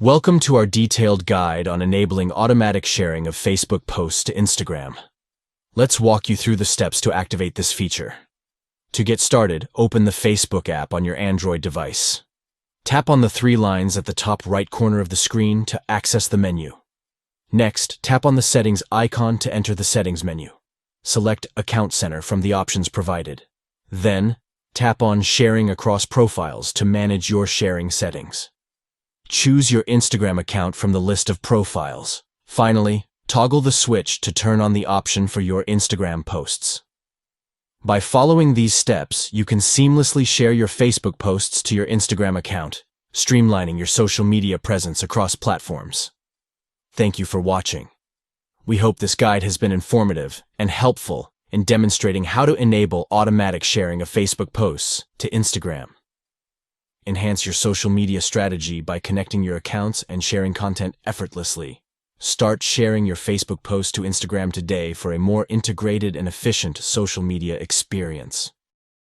Welcome to our detailed guide on enabling automatic sharing of Facebook posts to Instagram. Let's walk you through the steps to activate this feature. To get started, open the Facebook app on your Android device. Tap on the three lines at the top right corner of the screen to access the menu. Next, tap on the Settings icon to enter the Settings menu. Select Account Center from the options provided. Then, tap on Sharing across profiles to manage your sharing settings. Choose your Instagram account from the list of profiles. Finally, toggle the switch to turn on the option for your Instagram posts. By following these steps, you can seamlessly share your Facebook posts to your Instagram account, streamlining your social media presence across platforms. Thank you for watching. We hope this guide has been informative and helpful in demonstrating how to enable automatic sharing of Facebook posts to Instagram. Enhance your social media strategy by connecting your accounts and sharing content effortlessly. Start sharing your Facebook posts to Instagram today for a more integrated and efficient social media experience.